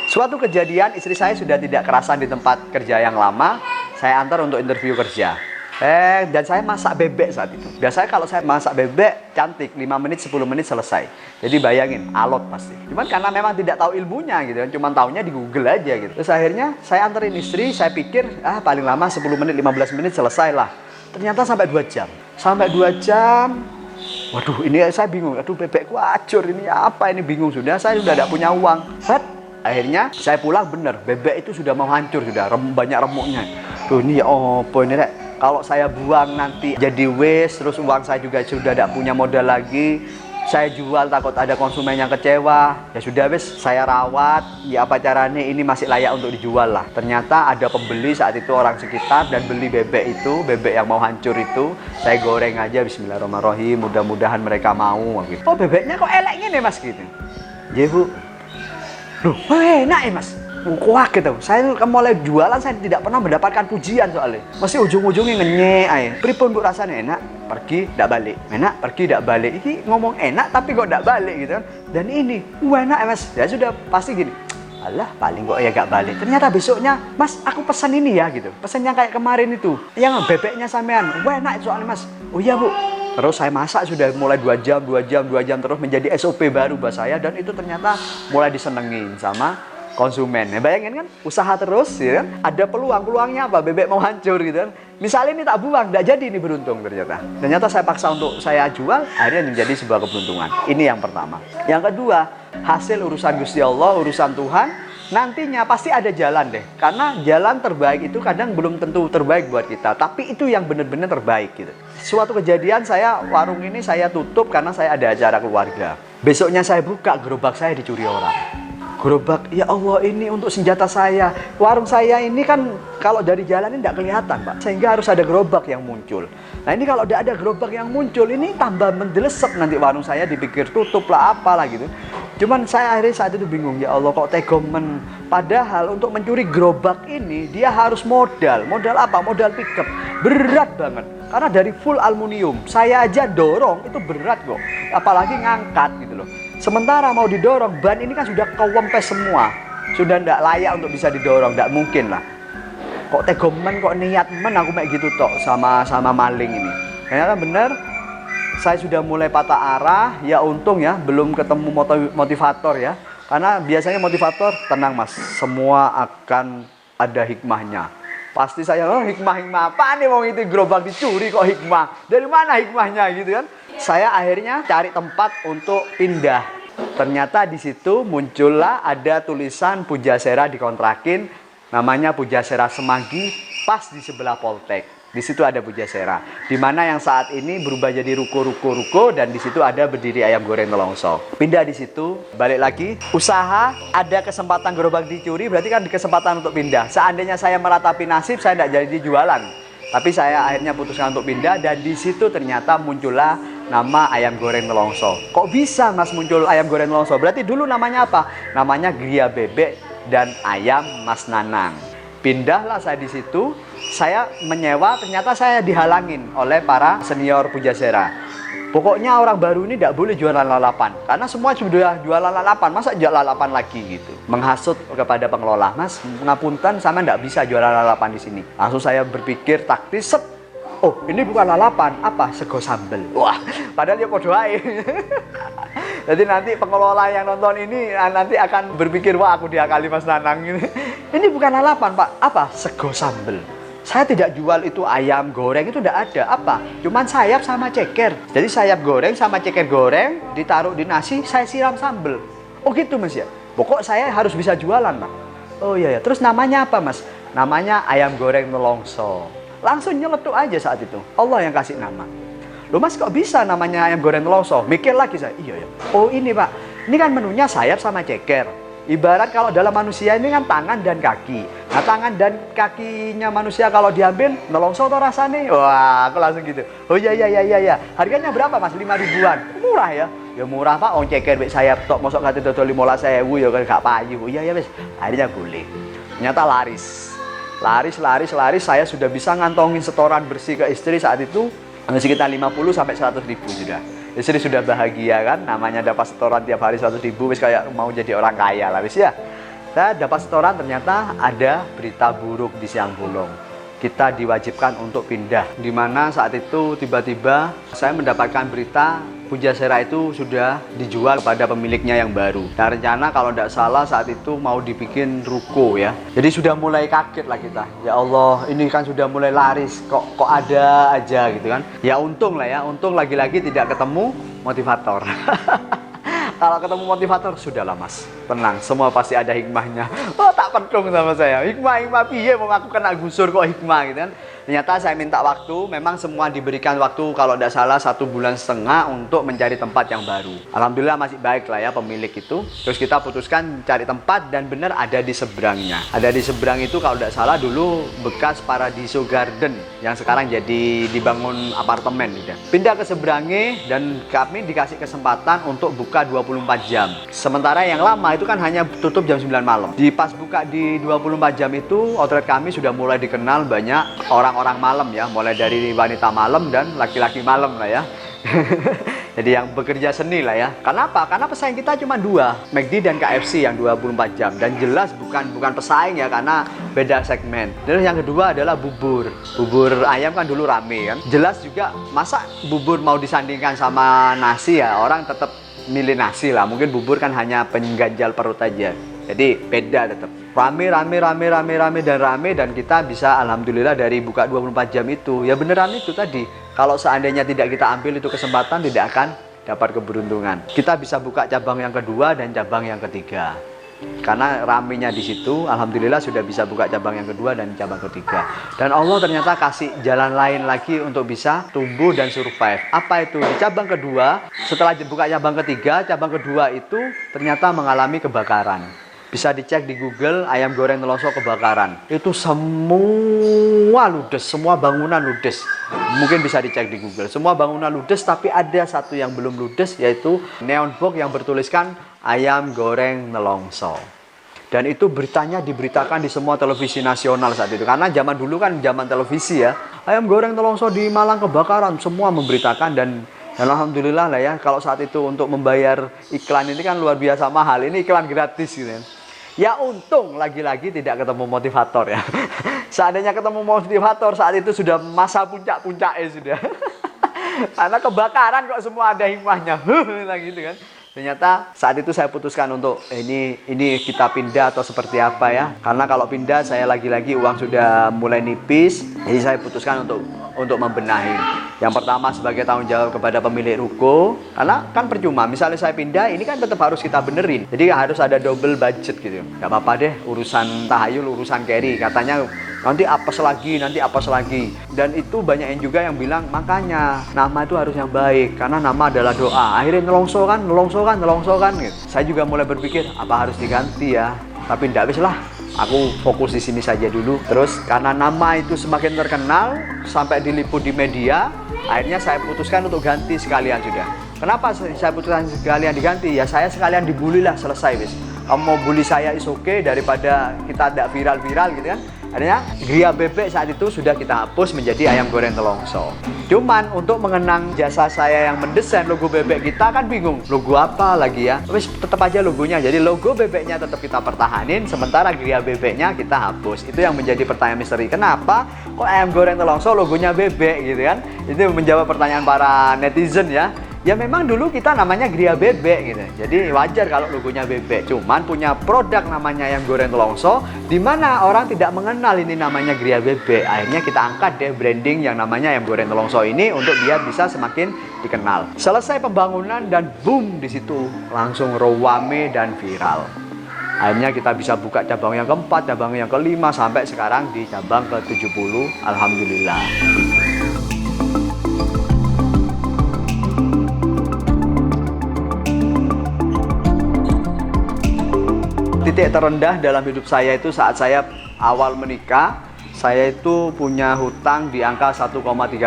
Suatu kejadian, istri saya sudah tidak kerasan di tempat kerja yang lama, saya antar untuk interview kerja. Dan saya masak bebek saat itu. Biasanya kalau saya masak bebek, cantik, 5 menit, 10 menit selesai. Jadi bayangin, alot pasti. Cuman karena memang tidak tahu ilmunya gitu kan, cuman taunya di Google aja gitu. Terus akhirnya saya anterin istri, saya pikir, paling lama 10 menit, 15 menit selesai lah. Ternyata sampai 2 jam. Sampai 2 jam, waduh ini saya bingung, aduh bebekku acur, ini apa ini, bingung sudah, saya sudah tidak punya uang. Akhirnya saya pulang, bener bebek itu sudah mau hancur, sudah banyak remuknya. Tuh ini apa ini Rek? Kalau saya buang nanti jadi waste, terus uang saya juga sudah tidak punya modal lagi. Saya jual takut ada konsumen yang kecewa. Ya sudah wes, saya rawat. Ya apa caranya ini masih layak untuk dijual lah. Ternyata ada pembeli saat itu, orang sekitar, dan beli bebek itu, bebek yang mau hancur itu. Saya goreng aja, bismillahirrahmanirrahim. Mudah-mudahan mereka mau gitu. Oh bebeknya kok elek gini Mas gitu. Ya Bu. Loh, enak ya Mas. Kuat gitu. Saya mulai jualan saya tidak pernah mendapatkan pujian soalnya. Masih ujung-ujungnya ngenyek aja. Pripun Bu rasanya enak, pergi tidak balik. Enak, pergi tidak balik. Ini ngomong enak tapi kok tidak balik gitu kan. Dan ini, enak ya Mas. Ya sudah pasti gini. Alah, paling kok ya gak balik. Ternyata besoknya, Mas, aku pesan ini ya gitu. Pesan yang kayak kemarin itu. Yang bebeknya sampean. Enak soalnya Mas. Oh iya Bu. Terus saya masak sudah mulai 2 jam terus menjadi SOP baru buat saya, dan itu ternyata mulai disenengin sama konsumen. Ya, bayangin kan, usaha terus ya kan? Ada peluangnya apa? Bebek mau hancur gitu kan. Misalnya ini tak buang, tidak jadi ini beruntung ternyata. Ternyata saya paksa untuk saya jual, akhirnya menjadi sebuah keberuntungan. Ini yang pertama. Yang kedua, hasil urusan Gusti Allah, urusan Tuhan. Nantinya pasti ada jalan deh, karena jalan terbaik itu kadang belum tentu terbaik buat kita, tapi itu yang benar-benar terbaik gitu. Suatu kejadian, saya warung ini saya tutup karena saya ada acara keluarga. Besoknya saya buka, gerobak saya dicuri orang. Gerobak, ya Allah, ini untuk senjata saya. Warung saya ini kan kalau dari jalan ini tidak kelihatan Pak, sehingga harus ada gerobak yang muncul. Nah ini kalau tidak ada gerobak yang muncul, ini tambah mendelesep nanti warung saya, dipikir tutup lah apalah gitu. Cuman saya akhirnya saat itu bingung, ya Allah kok tegomen. Padahal untuk mencuri gerobak ini dia harus modal. Modal apa? Modal pickup. Berat banget. Karena dari full aluminium. Saya aja dorong itu berat kok. Apalagi ngangkat gitu loh. Sementara mau didorong, ban ini kan sudah kewempes semua. Sudah tidak layak untuk bisa didorong, tidak mungkin lah. Kok tegomen, kok niat aku kayak gitu tok sama maling ini. Ternyata bener. Saya sudah mulai patah arah, ya untung ya belum ketemu motivator ya. Karena biasanya motivator, tenang Mas, semua akan ada hikmahnya. Pasti saya, hikmah apa nih, mau itu gerobak dicuri kok hikmah. Dari mana hikmahnya gitu kan. Saya akhirnya cari tempat untuk pindah. Ternyata di situ muncullah ada tulisan Pujasera dikontrakin, namanya Pujasera Semanggi, pas di sebelah Poltek. Di situ ada Pujasera. Di mana yang saat ini berubah jadi ruko dan di situ ada berdiri ayam goreng Nelongso. Pindah di situ, balik lagi. Usaha ada kesempatan gerobak dicuri, berarti kan kesempatan untuk pindah. Seandainya saya meratapi nasib, saya tidak jadi jualan. Tapi saya akhirnya putuskan untuk pindah dan di situ ternyata muncullah nama ayam goreng Nelongso. Kok bisa Mas muncul ayam goreng Nelongso? Berarti dulu namanya apa? Namanya Gria Bebek dan Ayam Mas Nanang. Pindahlah saya di situ, saya menyewa, ternyata saya dihalangin oleh para senior Pujasera. Pokoknya orang baru ini tidak boleh jualan lalapan, karena semua sudah jualan lalapan, masa jual lalapan lagi gitu. Menghasut kepada pengelola, Mas, ngapunten sama tidak bisa jualan lalapan di sini. Langsung saya berpikir taktis, set. Oh, ini bukan lalapan, apa? Sego sambel. Wah, padahal ya kode wae. Jadi nanti pengelola yang nonton ini nanti akan berpikir, wah aku diakali Mas Nanang ini. Ini bukan lalapan, Pak. Apa? Sego sambel. Saya tidak jual itu ayam goreng, itu tidak ada. Apa? Cuman sayap sama ceker. Jadi sayap goreng sama ceker goreng ditaruh di nasi, saya siram sambel. Oh gitu Mas ya? Pokok saya harus bisa jualan, Pak. Oh iya ya. Terus namanya apa, Mas? Namanya ayam goreng Nelongso. Langsung nyeletuk aja saat itu. Allah yang kasih nama. Loh Mas, kok bisa namanya ayam goreng Nelongso? Mikir lagi saya. Iya ya. Oh ini Pak, ini kan menunya sayap sama ceker. Ibarat kalau dalam manusia ini kan tangan dan kaki. Nah tangan dan kakinya manusia kalau diambil Nelongso tuh rasanya. Wah aku langsung gitu. Oh iya. Harganya berapa Mas? 5 ribuan. Murah ya? Ya murah Pak, on ceker sayap tok mosok kate dodol 15.000 ya kan gak payu. Oh iya wis. Akhirnya boleh. Ternyata laris, saya sudah bisa ngantongin setoran bersih ke istri saat itu sekitar 50 sampai 100 ribu sudah. Istri sudah bahagia kan, namanya dapat setoran tiap hari 100 ribu, wis kayak mau jadi orang kaya lah wis ya. Saya dapat setoran, ternyata ada berita buruk di Siang Bolong. Kita diwajibkan untuk pindah, di mana saat itu tiba-tiba saya mendapatkan berita Pujasera itu sudah dijual kepada pemiliknya yang baru. Nah rencana kalau tidak salah saat itu mau dibikin ruko ya. Jadi sudah mulai kaget lah kita. Ya Allah, ini kan sudah mulai laris, kok ada aja gitu kan. Ya untung lah ya, untung lagi-lagi tidak ketemu motivator. Kalau ketemu motivator, sudahlah Mas, tenang, semua pasti ada hikmahnya. Oh tak pedung sama saya, hikmah piye mau aku kena gusur kok hikmah gitu kan. Ternyata saya minta waktu, memang semua diberikan waktu kalau tidak salah 1,5 bulan untuk mencari tempat yang baru. Alhamdulillah masih baik lah ya pemilik itu. Terus kita putuskan cari tempat dan benar ada di seberangnya. Ada di seberang itu kalau tidak salah dulu bekas Paradiso Garden yang sekarang jadi dibangun apartemen gitu. Pindah ke seberangnya dan kami dikasih kesempatan untuk buka 24 jam. Sementara yang lama itu kan hanya tutup jam 9 malam. Di pas buka di 24 jam itu outlet kami sudah mulai dikenal banyak orang malam ya, mulai dari wanita malam dan laki-laki malam lah ya. Jadi yang bekerja seni lah ya. Kenapa? Karena pesaing kita cuma 2, McD dan KFC yang 24 jam. Dan jelas bukan pesaing ya, karena beda segmen. Terus yang kedua adalah bubur. Bubur ayam kan dulu rame kan. Jelas juga, masa bubur mau disandingkan sama nasi ya, orang tetap milih nasi lah. Mungkin bubur kan hanya pengganjal perut aja. Jadi beda tetap. Rame dan kita bisa alhamdulillah dari buka 24 jam itu. Ya beneran itu tadi. Kalau seandainya tidak kita ambil itu kesempatan, tidak akan dapat keberuntungan. Kita bisa buka cabang yang kedua dan cabang yang ketiga. Karena ramenya di situ, alhamdulillah sudah bisa buka cabang yang kedua dan cabang ketiga. Dan Allah ternyata kasih jalan lain lagi untuk bisa tumbuh dan survive. Apa itu? Di cabang kedua, setelah buka cabang ketiga, cabang kedua itu ternyata mengalami kebakaran. Bisa dicek di Google, ayam goreng Nelongso kebakaran. Itu semua ludes, semua bangunan ludes. Mungkin bisa dicek di Google. Semua bangunan ludes, tapi ada satu yang belum ludes, yaitu neon box yang bertuliskan ayam goreng Nelongso. Dan itu beritanya diberitakan di semua televisi nasional saat itu. Karena zaman dulu kan zaman televisi ya. Ayam goreng Nelongso di Malang kebakaran, semua memberitakan dan alhamdulillah lah ya, kalau saat itu untuk membayar iklan ini kan luar biasa mahal. Ini iklan gratis gitu ya. Ya untung lagi-lagi tidak ketemu motivator ya. Seandainya ketemu motivator saat itu sudah masa puncak-puncaknya sudah. Karena kebakaran kok semua ada hikmahnya. Gitu kan. Ternyata saat itu saya putuskan untuk ini kita pindah atau seperti apa ya. Karena kalau pindah saya lagi-lagi uang sudah mulai nipis. Jadi saya putuskan untuk membenahi. Yang pertama sebagai tanggung jawab kepada pemilik ruko. Karena kan percuma, misalnya saya pindah ini kan tetap harus kita benerin. Jadi harus ada double budget gitu. Gak apa-apa deh urusan tahayul, urusan carry. Katanya nanti apes lagi, nanti apes lagi. Dan itu banyak yang juga yang bilang, makanya nama itu harus yang baik, karena nama adalah doa. Akhirnya nelongso kan gitu. Saya juga mulai berpikir, apa harus diganti ya? Tapi enggak, wis lah, aku fokus di sini saja dulu. Terus karena nama itu semakin terkenal sampai diliput di media, akhirnya saya putuskan untuk ganti sekalian sudah. Kenapa saya putuskan sekalian diganti? Ya saya sekalian dibully lah, selesai wis. Kamu mau bully saya is okay, daripada kita tidak viral-viral gitu kan. Akhirnya Gria Bebek saat itu sudah kita hapus menjadi ayam goreng Telongso. Cuman untuk mengenang jasa saya yang mendesain logo bebek kita kan bingung, logo apa lagi ya? Wis tetap aja logonya. Jadi logo bebeknya tetap kita pertahanin, sementara Gria Bebeknya kita hapus. Itu yang menjadi pertanyaan misteri. Kenapa kok ayam goreng Telongso logonya bebek gitu kan? Itu menjawab pertanyaan para netizen ya. Ya memang dulu kita namanya Gria Bebek gitu. Jadi wajar kalau logonya bebek. Cuman punya produk namanya ayam goreng Telongso, di mana orang tidak mengenal ini namanya Gria Bebek. Akhirnya kita angkat deh branding yang namanya ayam goreng Telongso ini untuk biar bisa semakin dikenal. Selesai pembangunan dan boom, di situ langsung rame dan viral. Akhirnya kita bisa buka cabang yang keempat, cabang yang kelima, sampai sekarang di cabang ke-70. Alhamdulillah. Titik terendah dalam hidup saya itu saat saya awal menikah. Saya itu punya hutang di angka 1,3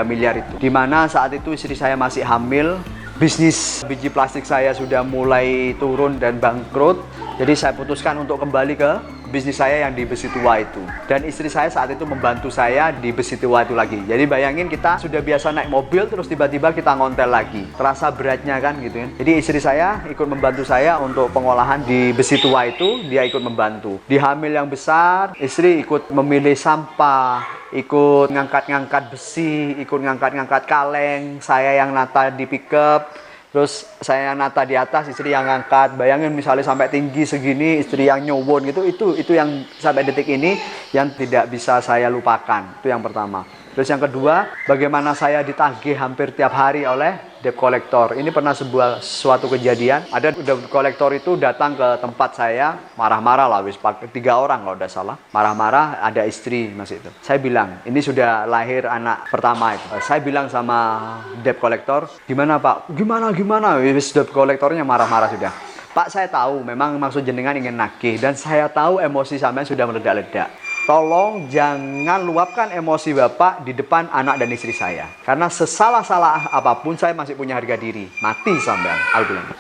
miliar itu. Dimana saat itu istri saya masih hamil, bisnis biji plastik saya sudah mulai turun dan bangkrut. Jadi saya putuskan untuk kembali ke bisnis saya yang di Besi Tua itu. Dan istri saya saat itu membantu saya di Besi Tua itu lagi. Jadi bayangin kita sudah biasa naik mobil, terus tiba-tiba kita ngontel lagi. Terasa beratnya kan gitu kan. Jadi istri saya ikut membantu saya untuk pengolahan di Besi Tua itu, dia ikut membantu. Di hamil yang besar, istri ikut memilih sampah, ikut ngangkat-ngangkat besi, ikut ngangkat-ngangkat kaleng, saya yang nata di pickup. Terus saya nata di atas, istri yang ngangkat. Bayangin misalnya sampai tinggi segini, istri yang nyowon gitu. Itu yang sampai detik ini yang tidak bisa saya lupakan. Itu yang pertama. Terus yang kedua, bagaimana saya ditagih hampir tiap hari oleh debt collector. Ini pernah suatu kejadian. Ada debt collector itu datang ke tempat saya, marah-marah lah, wis 3 orang kalau udah salah. Marah-marah, ada istri masih itu. Saya bilang, ini sudah lahir anak pertama itu. Saya bilang sama debt collector, gimana Pak? Gimana? Wis debt collectornya marah-marah sudah. Pak, saya tahu memang maksud jenengan ingin nagih, dan saya tahu emosi sampean sudah meledak-ledak. Tolong jangan luapkan emosi Bapak di depan anak dan istri saya. Karena sesalah-salah apapun saya masih punya harga diri. Mati sampean.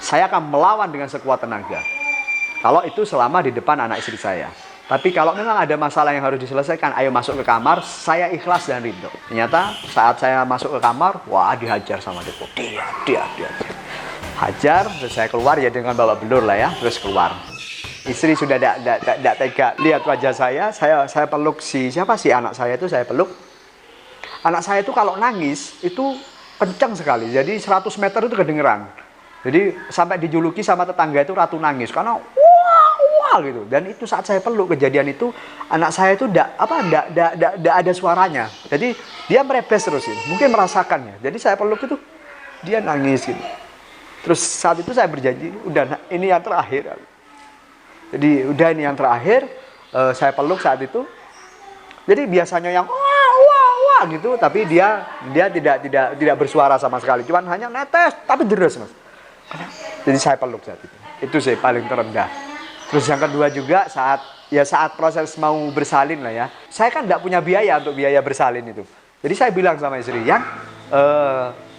Saya akan melawan dengan sekuat tenaga. Kalau itu selama di depan anak istri saya. Tapi kalau memang ada masalah yang harus diselesaikan, ayo masuk ke kamar, saya ikhlas dan ridho. Ternyata saat saya masuk ke kamar, wah dihajar sama Depo. Dia. Hajar, terus saya keluar ya dengan bawa belur lah ya, terus keluar. Istri sudah tidak tega lihat wajah saya peluk siapa sih anak saya itu, saya peluk. Anak saya itu kalau nangis itu kencang sekali, jadi 100 meter itu kedengeran. Jadi sampai dijuluki sama tetangga itu ratu nangis karena wah gitu. Dan itu saat saya peluk kejadian itu, anak saya itu tidak ada suaranya. Jadi dia merebes terus gitu. Mungkin merasakannya. Jadi saya peluk itu dia nangis gitu. Terus saat itu saya berjanji, udah ini yang terakhir. Jadi udah ini yang terakhir, saya peluk saat itu. Jadi biasanya yang wah gitu, tapi dia tidak bersuara sama sekali, cuman hanya netes tapi deras mas. Jadi saya peluk saat itu sih paling terendah. Terus yang kedua juga saat proses mau bersalin lah ya, saya kan tidak punya biaya untuk biaya bersalin itu. Jadi saya bilang sama istri,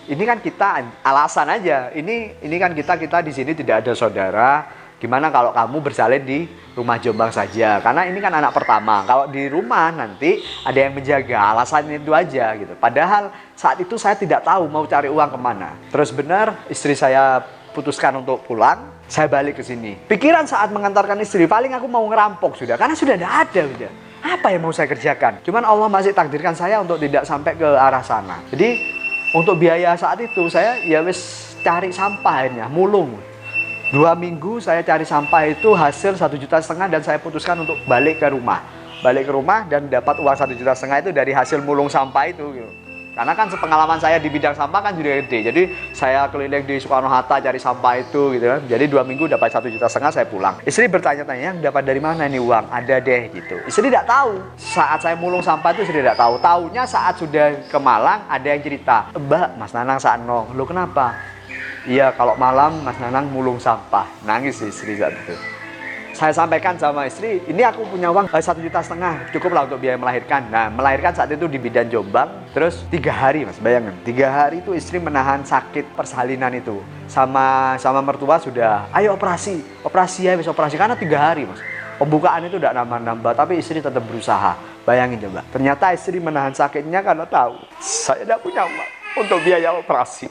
ini kan kita alasan aja, ini kan kita di sini tidak ada saudara. Gimana kalau kamu bersalin di rumah Jombang saja? Karena ini kan anak pertama. Kalau di rumah nanti ada yang menjaga. Alasan itu aja gitu. Padahal saat itu saya tidak tahu mau cari uang kemana. Terus benar istri saya putuskan untuk pulang. Saya balik ke sini. Pikiran saat mengantarkan istri, paling aku mau ngerampok sudah. Karena sudah tidak ada sudah. Apa yang mau saya kerjakan? Cuman Allah masih takdirkan saya untuk tidak sampai ke arah sana. Jadi untuk biaya saat itu saya ya wis cari sampah akhirnya, mulung. 2 minggu saya cari sampah itu hasil 1,5 juta dan saya putuskan untuk balik ke rumah dan dapat uang 1,5 juta itu dari hasil mulung sampah itu gitu. Karena kan sepengalaman saya di bidang sampah kan juga gede. Jadi saya keliling di Soekarno-Hatta cari sampah itu gitu kan. Jadi 2 minggu dapat 1,5 juta saya pulang. Istri bertanya-tanya, yang dapat dari mana ini uang? Ada deh gitu. Istri tidak tahu. Saat saya mulung sampah itu istri tidak tahu. Taunya saat sudah ke Malang ada yang cerita, Mbak, Mas Nanang sakno. Lo kenapa? Iya, kalau malam Mas Nanang mulung sampah. Nangis istri saat itu. Saya sampaikan sama istri, ini aku punya uang 1,5 juta, cukup lah untuk biaya melahirkan. Nah, melahirkan saat itu di Bidan Jombang, terus 3 hari mas, bayangin 3 hari itu istri menahan sakit persalinan itu. Sama mertua sudah, ayo operasi ya, bisa operasi, karena 3 hari mas. Pembukaan itu tidak nambah-nambah, tapi istri tetap berusaha. Bayangin coba, ternyata istri menahan sakitnya karena tahu, saya tidak punya uang untuk biaya operasi.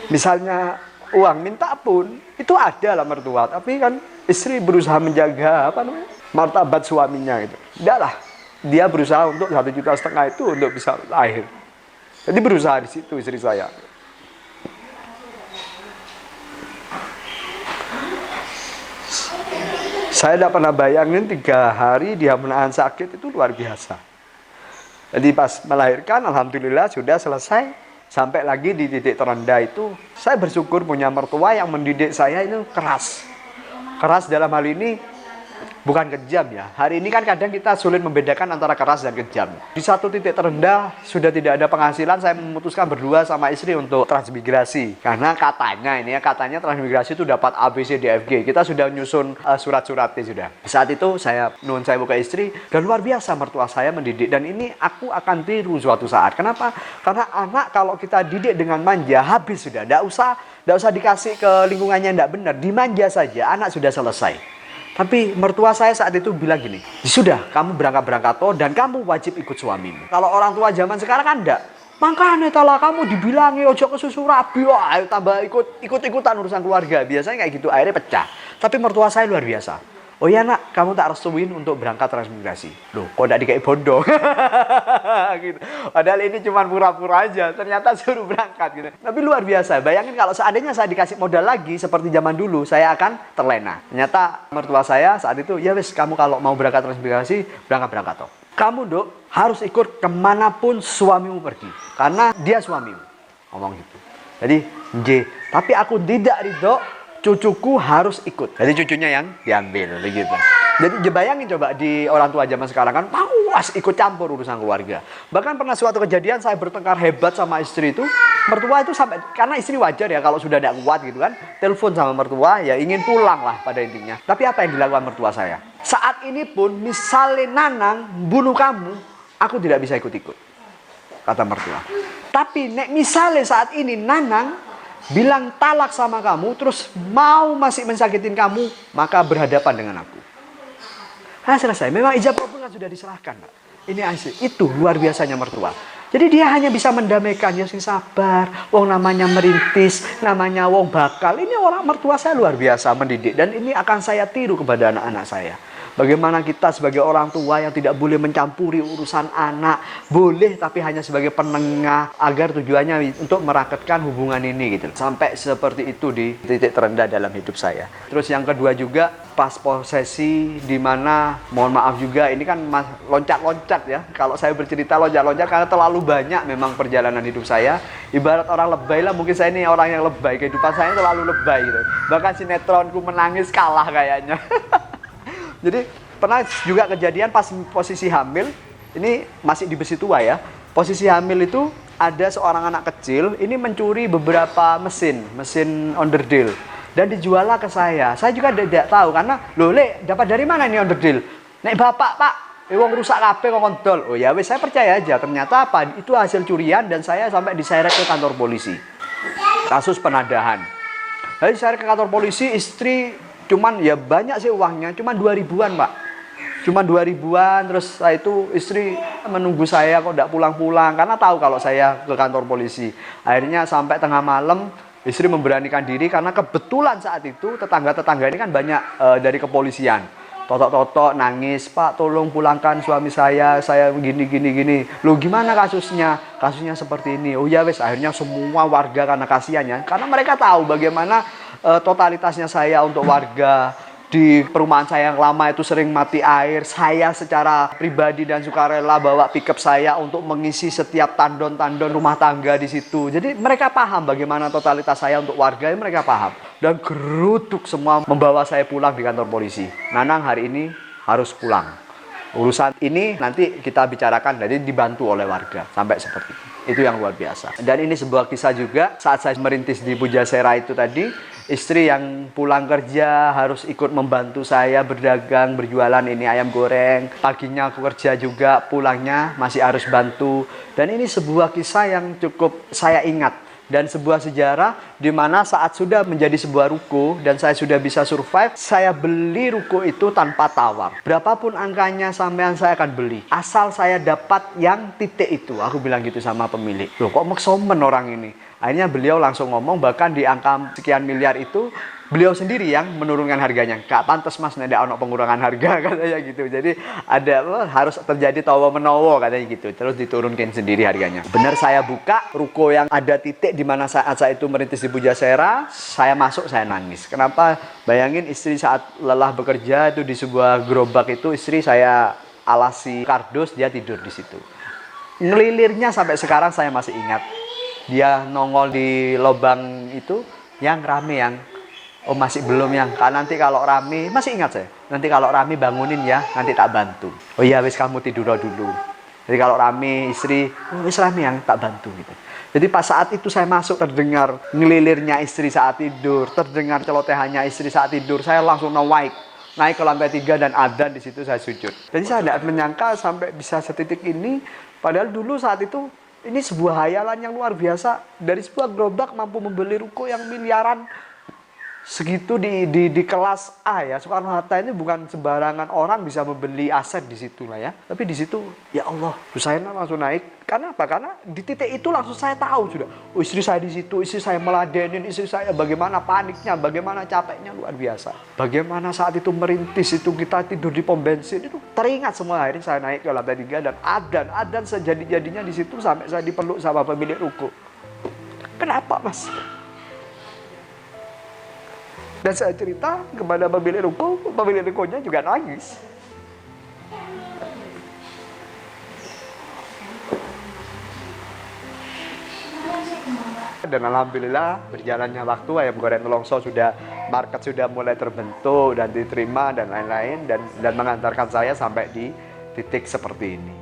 Misalnya uang minta pun itu ada lah mertua, tapi kan istri berusaha menjaga martabat suaminya itu. Tidaklah, dia berusaha untuk 1,5 juta itu untuk bisa lahir. Jadi berusaha di situ istri saya. Saya tidak pernah bayangin 3 hari dia menahan sakit itu luar biasa. Jadi pas melahirkan alhamdulillah sudah selesai. Sampai lagi di titik terendah itu, saya bersyukur punya mertua yang mendidik saya itu keras. Keras dalam hal ini bukan kejam ya. Hari ini kan kadang kita sulit membedakan antara keras dan kejam. Di satu titik terendah, sudah tidak ada penghasilan, saya memutuskan berdua sama istri untuk transmigrasi. Karena katanya transmigrasi itu dapat A, B, C, D, F, G. Kita sudah nyusun surat-suratnya sudah. Saat itu saya nuwun saya buka istri, dan luar biasa mertua saya mendidik. Dan ini aku akan tiru suatu saat. Kenapa? Karena anak kalau kita didik dengan manja, habis sudah. Tidak usah dikasih ke lingkungannya tidak benar. Dimanja saja, anak sudah selesai. Tapi mertua saya saat itu bilang gini, sudah kamu berangkat toh dan kamu wajib ikut suamimu. Kalau orang tua zaman sekarang kan enggak. Makanya talah kamu dibilangi ojo ke susu rabi, ayo tambah ikut-ikutan urusan keluarga. Biasanya kayak gitu, akhirnya pecah. Tapi mertua saya luar biasa. Oh iya nak, kamu tak restuin untuk berangkat transmigrasi. Loh, kok tidak dikayak bodoh? Gitu. Padahal ini cuma pura-pura aja, ternyata suruh berangkat gitu. Tapi luar biasa, bayangin kalau seandainya saya dikasih modal lagi seperti zaman dulu, saya akan terlena. Ternyata mertua saya saat itu, ya wis kamu kalau mau berangkat transmigrasi, berangkat toh. Kamu dok harus ikut kemanapun suamimu pergi, karena dia suamimu. Ngomong gitu. Jadi, tapi aku tidak ridho, cucuku harus ikut. Jadi cucunya yang diambil begitu. Jadi bayangin coba di orang tua zaman sekarang kan mawas ikut campur urusan keluarga. Bahkan pernah suatu kejadian saya bertengkar hebat sama istri itu. Mertua itu sampai, karena istri wajar ya kalau sudah tidak kuat gitu kan, telepon sama mertua ya ingin pulang lah pada intinya. Tapi apa yang dilakukan mertua saya? Saat ini pun misalnya Nanang bunuh kamu, aku tidak bisa ikut-ikut. Kata mertua. Tapi misalnya saat ini Nanang bilang talak sama kamu, terus masih mensakitin kamu, maka berhadapan dengan aku. Nah selesai, memang ijab kabul sudah diserahkan. Pak. Ini asik, itu luar biasanya mertua. Jadi dia hanya bisa mendamaikan, ya sing sabar, wong namanya merintis, namanya wong bakal. Ini orang mertua saya luar biasa mendidik, dan ini akan saya tiru kepada anak-anak saya. Bagaimana kita sebagai orang tua yang tidak boleh mencampuri urusan anak, boleh tapi hanya sebagai penengah agar tujuannya untuk merakatkan hubungan ini gitu. Sampai seperti itu di titik terendah dalam hidup saya. Terus yang kedua juga pas posesi di mana mohon maaf juga ini kan loncat-loncat ya. Kalau saya bercerita loncat-loncat karena terlalu banyak memang perjalanan hidup saya. Ibarat orang lebay lah, mungkin saya ini orang yang lebay, kehidupan saya terlalu lebay gitu. Bahkan sinetronku menangis kalah kayaknya. Jadi pernah juga kejadian pas posisi hamil, ini masih di Besi Tua ya. Posisi hamil itu ada seorang anak kecil, ini mencuri beberapa mesin onderdil. Dan dijuallah ke saya. Saya juga tidak tahu karena, loh Le, dapat dari mana ini onderdil? Nek bapak pak, wong rusak kabeh kok kontol. Oh ya wes, saya percaya aja. Ternyata apa? Itu hasil curian dan saya sampai diseret ke kantor polisi. Kasus penadahan. Lalu diseret ke kantor polisi, istri cuman ya banyak sih uangnya, cuman 2.000-an Pak. Cuman 2.000-an, terus setelah itu istri menunggu saya kok tidak pulang-pulang karena tahu kalau saya ke kantor polisi. Akhirnya sampai tengah malam istri memberanikan diri karena kebetulan saat itu tetangga-tetangga ini kan banyak dari kepolisian. Totok-totok nangis, Pak tolong pulangkan suami saya gini. Loh gimana kasusnya? Kasusnya seperti ini. Oh ya wes, akhirnya semua warga karena kasihannya, karena mereka tahu bagaimana totalitasnya saya untuk warga, di perumahan saya yang lama itu sering mati air. Saya secara pribadi dan sukarela bawa pickup saya untuk mengisi setiap tandon-tandon rumah tangga di situ. Jadi mereka paham bagaimana totalitas saya untuk warga, mereka paham. Dan geruduk semua membawa saya pulang di kantor polisi. Nanang hari ini harus pulang. Urusan ini nanti kita bicarakan, jadi dibantu oleh warga sampai seperti itu. Itu yang luar biasa. Dan ini sebuah kisah juga saat saya merintis di Pujasera itu tadi, istri yang pulang kerja harus ikut membantu saya berdagang, berjualan ini ayam goreng. Paginya aku kerja juga, pulangnya masih harus bantu. Dan ini sebuah kisah yang cukup saya ingat. Dan sebuah sejarah di mana saat sudah menjadi sebuah ruko dan saya sudah bisa survive, saya beli ruko itu tanpa tawar. Berapapun angkanya sampean saya akan beli. Asal saya dapat yang titik itu. Aku bilang gitu sama pemilik. Loh kok maksomen orang ini? Akhirnya beliau langsung ngomong bahkan di angka sekian miliar itu beliau sendiri yang menurunkan harganya. Gak pantas mas, ndak ono pengurangan harga katanya gitu. Jadi ada harus terjadi tawa-menowo katanya gitu. Terus diturunkan sendiri harganya. Benar saya buka ruko yang ada titik di mana saat saya itu merintis di Pujasera, saya masuk saya nangis. Kenapa? Bayangin istri saat lelah bekerja itu di sebuah gerobak itu istri saya alasi kardus, dia tidur di situ. Ngelilirnya sampai sekarang saya masih ingat. Dia nongol di lubang itu yang rame yang oh masih belum yang nanti kalau rame, masih ingat saya, nanti kalau rame bangunin ya, nanti tak bantu. Oh iya wis kamu tidur dulu. Jadi kalau rame istri, oh wis rame yang tak bantu gitu. Jadi pas saat itu saya masuk terdengar ngelilirnya istri saat tidur, terdengar celotehannya istri saat tidur, saya langsung naik ke lantai 3 dan adzan di situ saya sujud. Jadi saya tidak menyangka sampai bisa setitik ini, padahal dulu saat itu ini sebuah hayalan yang luar biasa. Dari sebuah gerobak mampu membeli ruko yang miliaran. Segitu di kelas A ya. Soekarno-Hatta ini bukan sembarangan orang bisa membeli aset di situ lah ya. Tapi di situ ya Allah, saya langsung naik. Karena apa? Karena di titik itu langsung saya tahu sudah. Oh, istri saya di situ, istri saya meladenin istri saya, bagaimana paniknya, bagaimana capeknya luar biasa. Bagaimana saat itu merintis itu kita tidur di pom bensin itu teringat semua. Akhirnya saya naik ke lantai 3 dan adan sejadi-jadinya di situ sampai saya dipeluk sama pemilik ruko. Kenapa mas? Dan saya cerita kepada pemilik rukonya juga nangis. Dan alhamdulillah berjalannya waktu ayam goreng Nelongso market sudah mulai terbentuk dan diterima dan lain-lain dan mengantarkan saya sampai di titik seperti ini.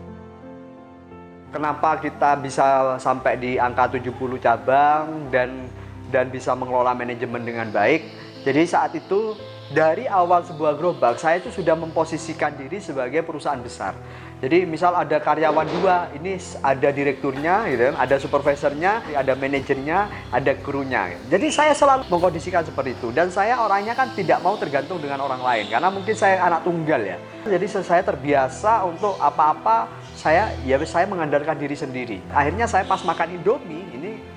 Kenapa kita bisa sampai di angka 70 cabang dan bisa mengelola manajemen dengan baik? Jadi saat itu dari awal sebuah gerobak saya itu sudah memposisikan diri sebagai perusahaan besar. Jadi misal ada karyawan 2, ini ada direkturnya, gitu, ada supervisornya, ada manajernya, ada krunya. Jadi saya selalu mengkondisikan seperti itu. Dan saya orangnya kan tidak mau tergantung dengan orang lain, karena mungkin saya anak tunggal ya. Jadi saya terbiasa untuk apa-apa saya mengandalkan diri sendiri. Akhirnya saya pas makan Indomie,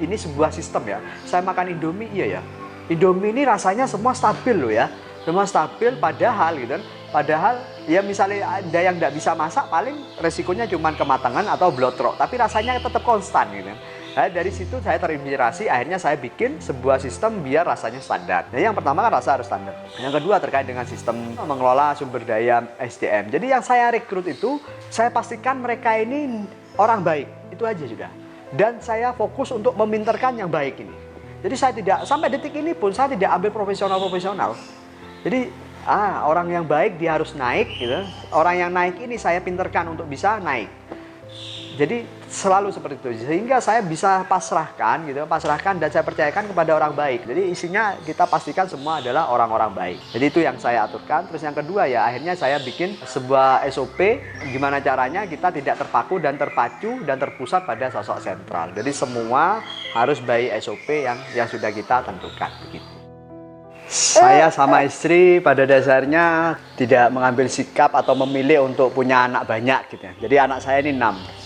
ini sebuah sistem ya. Saya makan Indomie, iya ya. Indomie ini rasanya semua stabil loh ya. Semua stabil padahal gitu kan. Padahal ya misalnya ada yang nggak bisa masak paling resikonya cuma kematangan atau blotrok. Tapi rasanya tetap konstan gitu kan. Nah, dari situ saya terinspirasi, akhirnya saya bikin sebuah sistem biar rasanya standar. Jadi yang pertama kan rasa harus standar. Yang kedua terkait dengan sistem mengelola sumber daya SDM. Jadi yang saya rekrut itu, saya pastikan mereka ini orang baik. Itu aja sudah. Dan saya fokus untuk meminterkan yang baik ini. Jadi saya tidak, sampai detik ini pun saya tidak ambil profesional. Jadi orang yang baik dia harus naik gitu. Orang yang naik ini saya pinterkan untuk bisa naik. Jadi selalu seperti itu. Sehingga saya bisa pasrahkan dan saya percayakan kepada orang baik. Jadi isinya kita pastikan semua adalah orang-orang baik. Jadi itu yang saya aturkan. Terus yang kedua ya akhirnya saya bikin sebuah SOP gimana caranya kita tidak terpaku dan terpacu dan terpusat pada sosok sentral. Jadi semua harus by SOP yang sudah kita tentukan begitu. Saya sama istri pada dasarnya tidak mengambil sikap atau memilih untuk punya anak banyak gitu ya. Jadi anak saya ini 6.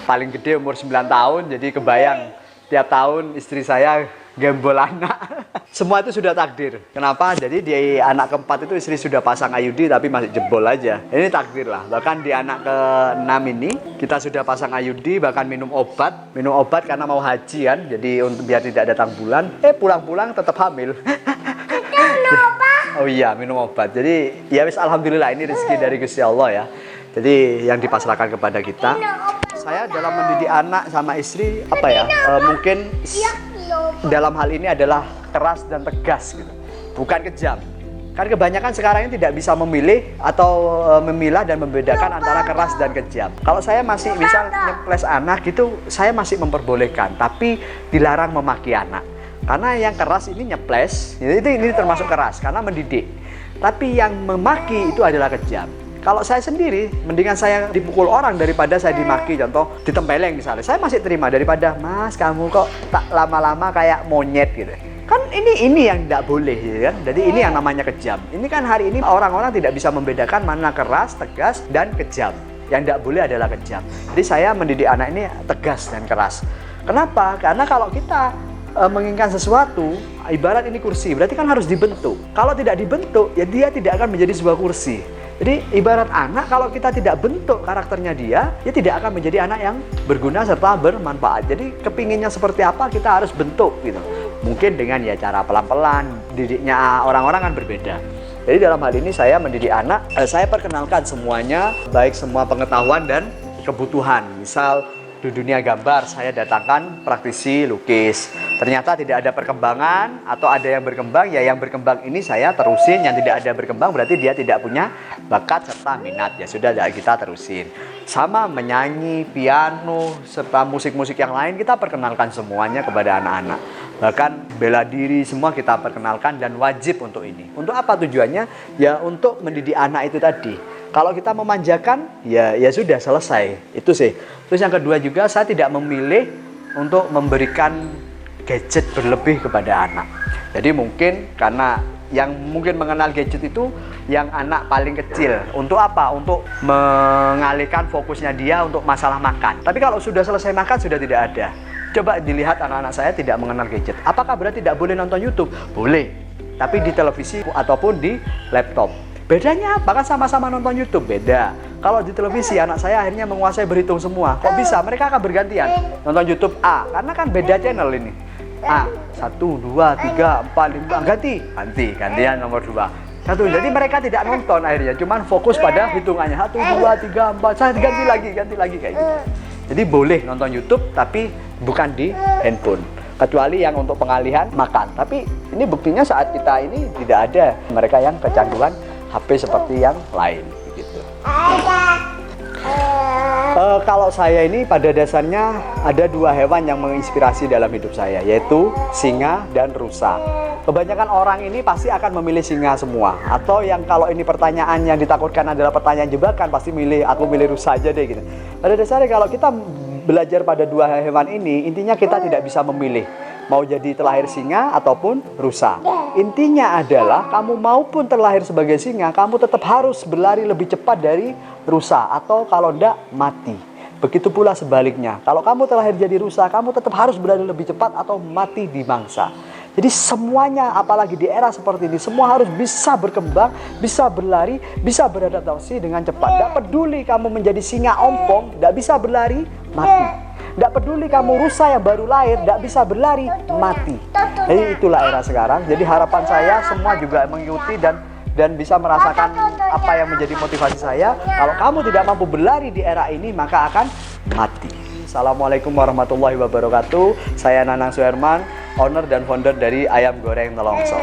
Paling gede umur 9 tahun, jadi kebayang tiap tahun istri saya gembol anak. Semua itu sudah takdir. Kenapa? Jadi di anak keempat itu istri sudah pasang IUD tapi masih jebol aja. Ini takdir lah. Bahkan di anak ke-6 ini kita sudah pasang IUD, bahkan minum obat karena mau haji kan. Jadi biar tidak datang bulan, pulang-pulang tetap hamil. Oh iya, minum obat. Jadi ya wis alhamdulillah ini rezeki dari Gusti Allah ya. Jadi yang dipasrahkan kepada kita. Saya dalam mendidik anak sama istri apa ya? Mungkin dalam hal ini adalah keras dan tegas gitu. Bukan kejam. Kan kebanyakan sekarang ini tidak bisa memilih atau memilah dan membedakan antara keras dan kejam. Kalau saya masih misal nyeples anak gitu, saya masih memperbolehkan, tapi dilarang memaki anak. Karena yang keras ini nyeples, ini termasuk keras karena mendidik. Tapi yang memaki itu adalah kejam. Kalau saya sendiri, mendingan saya dipukul orang daripada saya dimaki, contoh ditempeleng misalnya. Saya masih terima daripada, Mas kamu kok tak lama-lama kayak monyet gitu. Kan ini yang tidak boleh ya kan. Jadi ini yang namanya kejam. Ini kan hari ini orang-orang tidak bisa membedakan mana keras, tegas, dan kejam. Yang tidak boleh adalah kejam. Jadi saya mendidik anak ini tegas dan keras. Kenapa? Karena kalau kita menginginkan sesuatu, ibarat ini kursi, berarti kan harus dibentuk. Kalau tidak dibentuk, ya dia tidak akan menjadi sebuah kursi. Jadi ibarat anak, kalau kita tidak bentuk karakternya dia tidak akan menjadi anak yang berguna serta bermanfaat. Jadi kepinginnya seperti apa kita harus bentuk gitu. Mungkin dengan ya cara pelan-pelan, didiknya orang-orang kan berbeda. Jadi dalam hal ini saya mendidik anak, saya perkenalkan semuanya, baik semua pengetahuan dan kebutuhan. Misal di dunia gambar saya datangkan praktisi lukis. Ternyata tidak ada perkembangan atau ada yang berkembang, ya yang berkembang ini saya terusin, yang tidak ada berkembang berarti dia tidak punya bakat serta minat, ya sudah kita terusin. Sama menyanyi, piano, serta musik-musik yang lain kita perkenalkan semuanya kepada anak-anak. Bahkan bela diri semua kita perkenalkan dan wajib untuk ini. Untuk apa tujuannya? Ya untuk mendidik anak itu tadi. Kalau kita memanjakan, ya sudah selesai. Itu sih. Terus yang kedua juga saya tidak memilih untuk memberikan gadget berlebih kepada anak. Jadi mungkin karena yang mungkin mengenal gadget itu yang anak paling kecil. Untuk apa? Untuk mengalihkan fokusnya dia untuk masalah makan. Tapi kalau sudah selesai makan sudah tidak ada. Coba dilihat anak-anak saya tidak mengenal gadget. Apakah berarti tidak boleh nonton YouTube? Boleh. Tapi di televisi ataupun di laptop. Bedanya apa? Kan sama-sama nonton YouTube, beda. Kalau di televisi anak saya akhirnya menguasai berhitung semua. Kok bisa? Mereka akan bergantian nonton YouTube A, karena kan beda channel ini. A, 1, 2, 3, 4, 5, gantian nomor 2. Jadi mereka tidak nonton akhirnya, cuman fokus pada hitungannya. 1, 2, 3, 4, saya ganti lagi kayak gitu. Jadi boleh nonton YouTube tapi bukan di handphone. Kecuali yang untuk pengalihan makan. Tapi ini buktinya saat kita ini tidak ada mereka yang kecanduan HP seperti yang lain gitu. Kalau saya ini pada dasarnya ada dua hewan yang menginspirasi dalam hidup saya, yaitu singa dan rusa. Kebanyakan orang ini pasti akan memilih singa semua. Atau yang kalau ini pertanyaan yang ditakutkan adalah pertanyaan jebakan, pasti aku milih rusa aja deh gitu. Pada dasarnya kalau kita belajar pada dua hewan ini, intinya kita tidak bisa memilih mau jadi terlahir singa ataupun rusa. Intinya adalah kamu maupun terlahir sebagai singa, kamu tetap harus berlari lebih cepat dari rusa, atau kalau enggak mati. Begitu pula sebaliknya, kalau kamu terlahir jadi rusa, kamu tetap harus berlari lebih cepat atau mati di mangsa. Jadi semuanya, apalagi di era seperti ini, semua harus bisa berkembang, bisa berlari, bisa beradaptasi dengan cepat. Tidak peduli kamu menjadi singa ompong, tidak bisa berlari, mati. Tidak peduli kamu rusa yang baru lahir, tidak bisa berlari, mati. Jadi itulah era sekarang. Jadi harapan saya semua juga mengikuti dan bisa merasakan apa yang menjadi motivasi saya. Kalau kamu tidak mampu berlari di era ini, maka akan mati. Assalamualaikum warahmatullahi wabarakatuh. Saya Nanang Suherman, owner dan founder dari Ayam Goreng Nelongso.